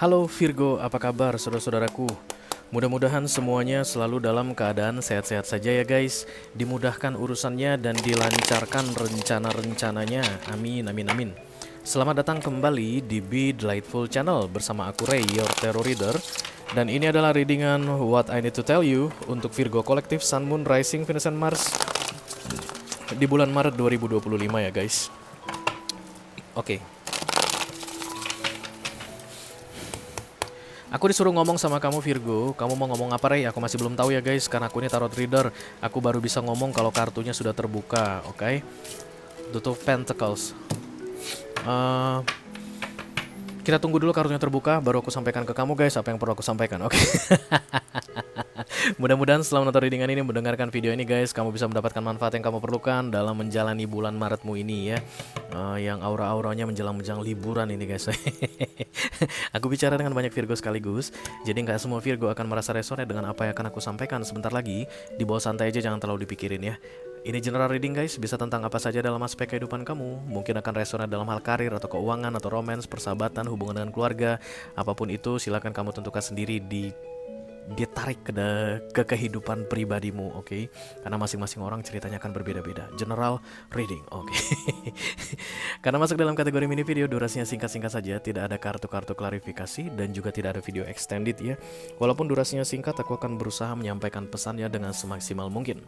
Halo Virgo, apa kabar saudara-saudaraku? Mudah-mudahan semuanya selalu dalam keadaan sehat-sehat saja ya guys. Dimudahkan urusannya dan dilancarkan rencana-rencananya. Amin, amin, amin. Selamat datang kembali di Be Delightful Channel bersama aku Ray, your tarot reader. Dan ini adalah readingan What I Need to Tell You untuk Virgo Kolektif Sun, Moon, Rising, Venus, and Mars di bulan Maret 2025 ya guys. Oke. Aku disuruh ngomong sama kamu Virgo. Kamu mau ngomong apa Ray? Aku masih belum tahu ya guys, karena aku ini tarot reader. Aku baru bisa ngomong kalau kartunya sudah terbuka. Oke. The Two of Pentacles. Kita tunggu dulu kartunya terbuka, baru aku sampaikan ke kamu guys apa yang perlu aku sampaikan. Oke. Mudah-mudahan setelah menonton readingan ini, mendengarkan video ini guys, kamu bisa mendapatkan manfaat yang kamu perlukan dalam menjalani bulan Maretmu ini ya. Yang aura-auranya menjelang-menjelang liburan ini guys. Aku bicara dengan banyak Virgo sekaligus, jadi nggak semua Virgo akan merasa resonate dengan apa yang akan aku sampaikan sebentar lagi. Dibawa santai aja, jangan terlalu dipikirin ya. Ini general reading guys, bisa tentang apa saja dalam aspek kehidupan kamu. Mungkin akan resonate dalam hal karir atau keuangan atau romance, persahabatan, hubungan dengan keluarga. Apapun itu silakan kamu tentukan sendiri, ditarik ke kehidupan pribadimu, oke? Karena masing-masing orang ceritanya akan berbeda-beda. General reading, oke? Karena masuk dalam kategori mini video, durasinya singkat-singkat saja, tidak ada kartu-kartu klarifikasi dan juga tidak ada video extended ya. Walaupun durasinya singkat, aku akan berusaha menyampaikan pesannya dengan semaksimal mungkin.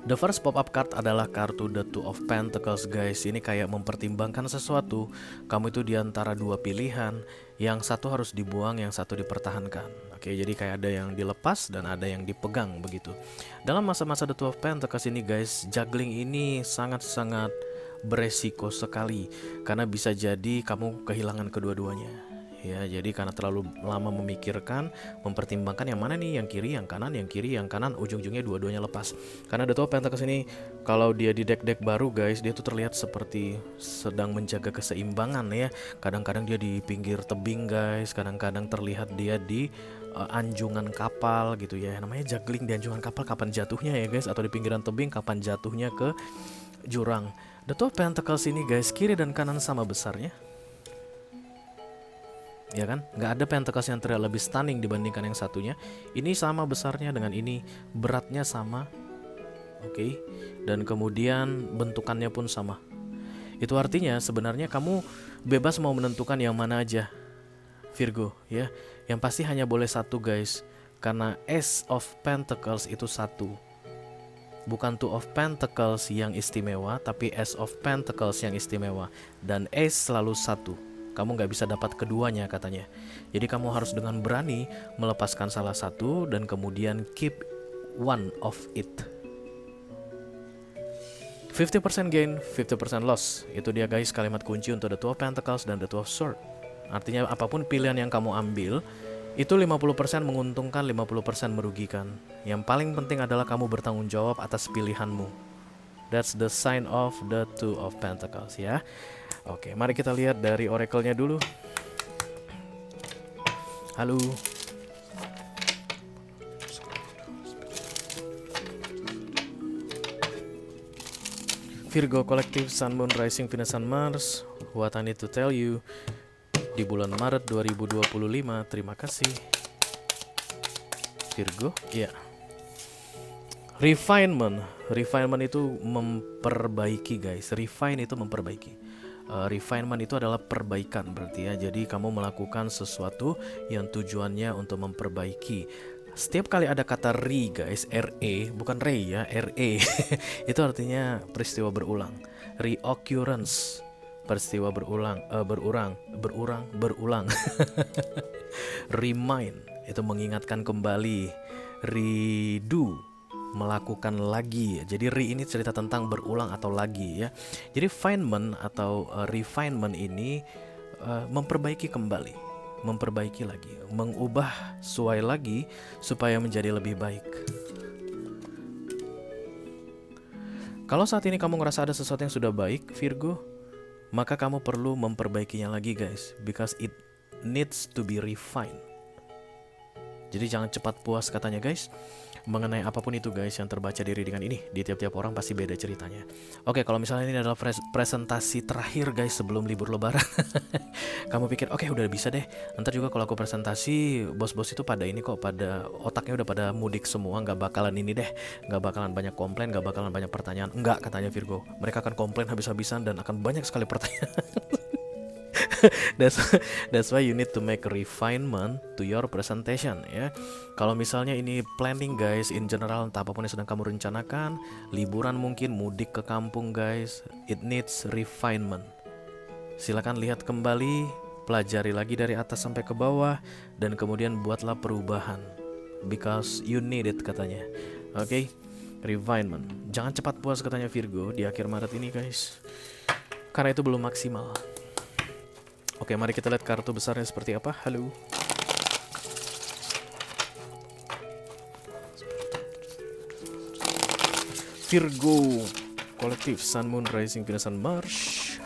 The first pop-up card adalah kartu The Two of Pentacles guys. Ini kayak mempertimbangkan sesuatu. Kamu itu diantara dua pilihan, yang satu harus dibuang, yang satu dipertahankan. Oke, jadi kayak ada yang dilepas dan ada yang dipegang begitu. Dalam masa-masa The Two of Pentacles ini guys, juggling ini sangat-sangat beresiko sekali. Karena bisa jadi kamu kehilangan kedua-duanya. Ya, jadi karena terlalu lama memikirkan, mempertimbangkan yang mana nih, yang kiri, yang kanan, yang kiri, yang kanan, ujung-ujungnya dua-duanya lepas. Karena The Two of Pentacles ini, kalau dia di deck-deck baru guys, dia tuh terlihat seperti sedang menjaga keseimbangan ya. Kadang-kadang dia di pinggir tebing guys, kadang-kadang terlihat dia di anjungan kapal gitu ya. Namanya juggling di anjungan kapal, kapan jatuhnya ya guys, atau di pinggiran tebing, kapan jatuhnya ke jurang. The Two of Pentacles ini guys, kiri dan kanan sama besarnya. Ya kan, nggak ada Pentacles yang terlihat lebih stunning dibandingkan yang satunya. Ini sama besarnya dengan ini, beratnya sama, oke, dan kemudian bentukannya pun sama. Itu artinya sebenarnya kamu bebas mau menentukan yang mana aja Virgo ya. Yang pasti hanya boleh satu guys, karena Ace of Pentacles itu satu, bukan Two of Pentacles yang istimewa, tapi Ace of Pentacles yang istimewa. Dan Ace selalu satu, kamu nggak bisa dapat keduanya katanya. Jadi kamu harus dengan berani melepaskan salah satu dan kemudian keep one of it. 50% gain, 50% loss. Itu dia guys kalimat kunci untuk The Two of Pentacles dan The Two of Swords. Artinya apapun pilihan yang kamu ambil, itu 50% menguntungkan, 50% merugikan. Yang paling penting adalah kamu bertanggung jawab atas pilihanmu. That's the sign of The Two of Pentacles ya. Oke, mari kita lihat dari oracle-nya dulu. Halo. Virgo Kolektif Sun, Moon, Rising, Venus, and Mars. What I Need to Tell You di bulan Maret 2025. Terima kasih Virgo. Ya. Refinement itu memperbaiki guys. Refine itu memperbaiki. Refinement itu adalah perbaikan berarti ya. Jadi kamu melakukan sesuatu yang tujuannya untuk memperbaiki. Setiap kali ada kata re guys, re, bukan re ya, re. Itu artinya peristiwa berulang. Reoccurrence, peristiwa berulang. Remind itu mengingatkan kembali. Redo, melakukan lagi. Jadi re ini cerita tentang berulang atau lagi ya. Jadi refinement atau refinement ini memperbaiki kembali, memperbaiki lagi, mengubah sesuai lagi supaya menjadi lebih baik. Kalau saat ini kamu ngerasa ada sesuatu yang sudah baik Virgo, maka kamu perlu memperbaikinya lagi guys, because it needs to be refined. Jadi jangan cepat puas katanya guys. mengenai apapun itu guys yang terbaca di readingan ini. Di tiap-tiap orang pasti beda ceritanya. Oke, kalau misalnya ini adalah presentasi terakhir guys sebelum libur lebaran. Kamu pikir oke, udah bisa deh, ntar juga kalau aku presentasi bos-bos itu pada ini kok, pada otaknya udah pada mudik semua, nggak bakalan ini deh, nggak bakalan banyak komplain, nggak bakalan banyak pertanyaan. Enggak, katanya Virgo, mereka akan komplain habis-habisan dan akan banyak sekali pertanyaan. that's that's why you need to make refinement to your presentation ya. Kalau misalnya ini planning guys, in general entah apapun yang sedang kamu rencanakan, liburan mungkin mudik ke kampung guys, it needs refinement. Silakan lihat kembali, pelajari lagi dari atas sampai ke bawah, dan kemudian buatlah perubahan because you need it katanya. Oke, refinement. Jangan cepat puas katanya Virgo di akhir Maret ini guys, karena itu belum maksimal. Oke, mari kita lihat kartu besarnya seperti apa. Halo. Virgo, kolektif, Sun, Moon, Rising, Venus, and Mars.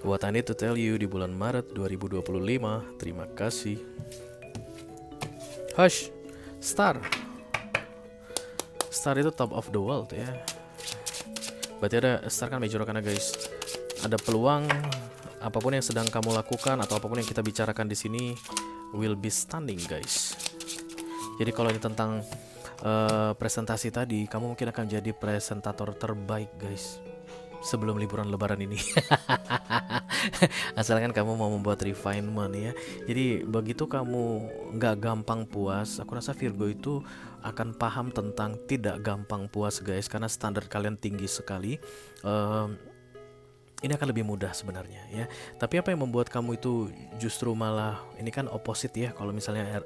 What I need to tell you di bulan Maret 2025. Terima kasih. Hush. Star. Star itu top of the world ya. Berarti ada star kan major karena guys, ada peluang apapun yang sedang kamu lakukan atau apapun yang kita bicarakan di sini will be stunning guys. Jadi kalau ini tentang presentasi tadi, kamu mungkin akan jadi presentator terbaik guys sebelum liburan lebaran ini. Asalkan kamu mau membuat refinement ya. Jadi begitu kamu nggak gampang puas, aku rasa Virgo itu akan paham tentang tidak gampang puas guys, karena standar kalian tinggi sekali. Ini akan lebih mudah sebenarnya ya. Tapi apa yang membuat kamu itu justru malah, ini kan opposite ya. Kalau misalnya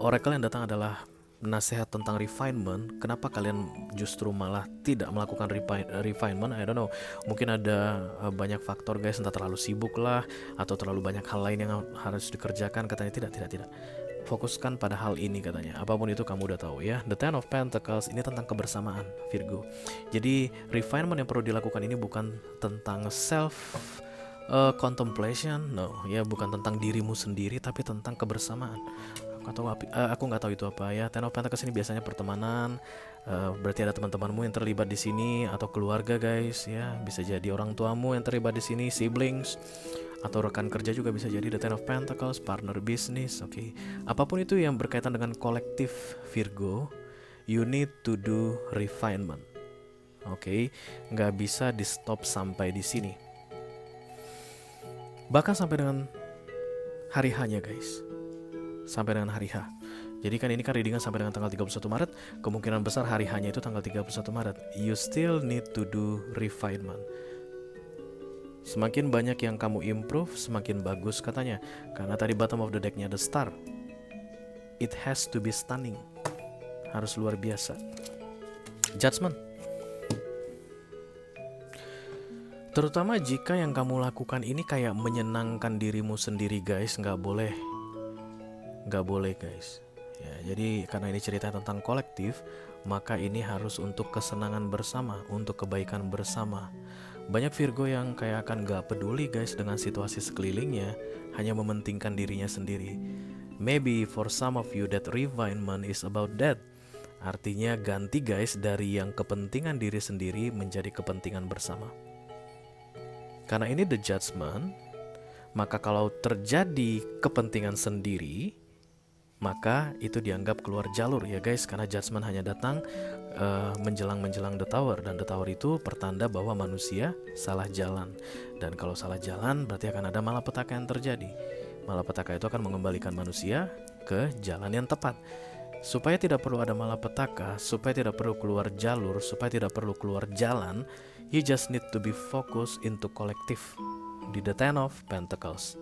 oracle yang datang adalah nasihat tentang refinement, kenapa kalian justru malah tidak melakukan refinement? I don't know, mungkin ada banyak faktor guys, entah terlalu sibuk lah atau terlalu banyak hal lain yang harus dikerjakan. Katanya tidak, fokuskan pada hal ini katanya. Apapun itu kamu udah tahu ya. The Ten of Pentacles ini tentang kebersamaan Virgo. Jadi refinement yang perlu dilakukan ini bukan tentang self contemplation, no ya, bukan tentang dirimu sendiri, tapi tentang kebersamaan. Aku nggak tahu itu apa ya. Ten of Pentacles ini biasanya pertemanan, berarti ada teman-temanmu yang terlibat di sini, atau keluarga guys ya, bisa jadi orang tuamu yang terlibat di sini, siblings, atau rekan kerja juga bisa jadi. The Ten of Pentacles, partner bisnis, oke. Apapun itu yang berkaitan dengan kolektif Virgo, you need to do refinement, oke. Nggak bisa di stop sampai di sini, bahkan sampai dengan hari hanya guys, sampai dengan hari H. Jadi kan ini kan readingan sampai dengan tanggal 31 Maret, kemungkinan besar hari hanya itu tanggal 31 Maret. You still need to do refinement. Semakin banyak yang kamu improve, semakin bagus katanya. Karena tadi bottom of the decknya ada star. It has to be stunning, harus luar biasa. Judgment. Terutama jika yang kamu lakukan ini kayak menyenangkan dirimu sendiri guys, nggak boleh guys ya. Jadi karena ini cerita tentang kolektif, maka ini harus untuk kesenangan bersama, untuk kebaikan bersama. Banyak Virgo yang kayak akan gak peduli guys dengan situasi sekelilingnya, hanya mementingkan dirinya sendiri. Maybe for some of you that refinement is about that. Artinya ganti guys dari yang kepentingan diri sendiri menjadi kepentingan bersama. Karena ini the judgment, maka kalau terjadi kepentingan sendiri, maka itu dianggap keluar jalur ya guys. Karena judgment hanya datang menjelang the tower, dan the tower itu pertanda bahwa manusia salah jalan. Dan kalau salah jalan berarti akan ada malapetaka yang terjadi. Malapetaka itu akan mengembalikan manusia ke jalan yang tepat. Supaya tidak perlu ada malapetaka, supaya tidak perlu keluar jalur, supaya tidak perlu keluar jalan, you just need to be focused into collective di the Ten of Pentacles.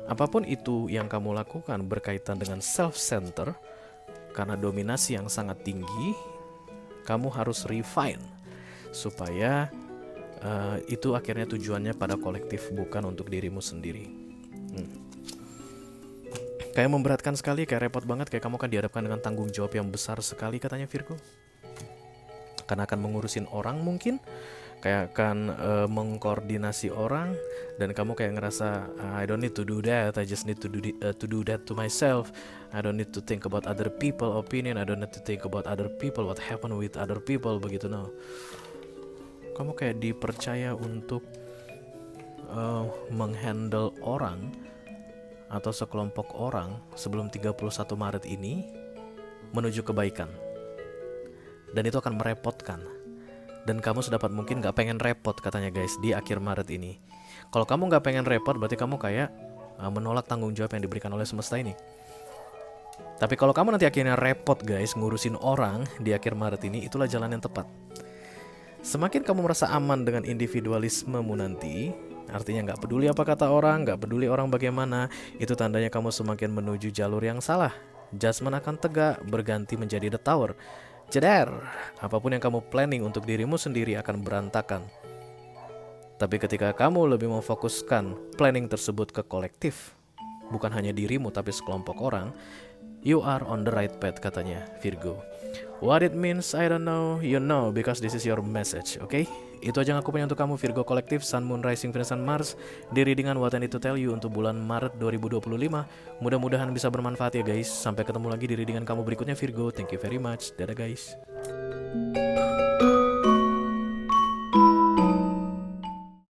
Apapun itu yang kamu lakukan berkaitan dengan self-center, karena dominasi yang sangat tinggi, kamu harus refine supaya itu akhirnya tujuannya pada kolektif, bukan untuk dirimu sendiri. Kayak memberatkan sekali, kayak repot banget, kayak kamu kan dihadapkan dengan tanggung jawab yang besar sekali katanya Virgo. karena akan mengurusin orang mungkin, kayak akan mengkoordinasi orang, dan kamu kayak ngerasa I don't need to do that, I just need to do that to myself. I don't need to think about other people opinion, I don't need to think about other people, what happen with other people, begitu. No, kamu kayak dipercaya untuk menghandle orang atau sekelompok orang sebelum 31 Maret ini menuju kebaikan. Dan itu akan merepotkan. Dan kamu sedapat mungkin gak pengen repot katanya guys di akhir Maret ini. Kalau kamu gak pengen repot, berarti kamu kayak menolak tanggung jawab yang diberikan oleh semesta ini. Tapi kalau kamu nanti akhirnya repot guys ngurusin orang di akhir Maret ini, itulah jalan yang tepat. Semakin kamu merasa aman dengan individualismemu nanti, artinya gak peduli apa kata orang, gak peduli orang bagaimana, itu tandanya kamu semakin menuju jalur yang salah. Judgment akan tegak berganti menjadi the tower. Jeder, apapun yang kamu planning untuk dirimu sendiri akan berantakan. Tapi ketika kamu lebih memfokuskan planning tersebut ke kolektif, bukan hanya dirimu tapi sekelompok orang, you are on the right path katanya Virgo. What it means I don't know, you know because this is your message, okay? Itu aja yang aku punya untuk kamu Virgo kolektif, Sun, Moon, Rising, Venus, dan Mars di readingan What I Need to Tell You untuk bulan Maret 2025. Mudah-mudahan bisa bermanfaat ya guys. Sampai ketemu lagi di readingan kamu berikutnya Virgo. Thank you very much. Dadah guys.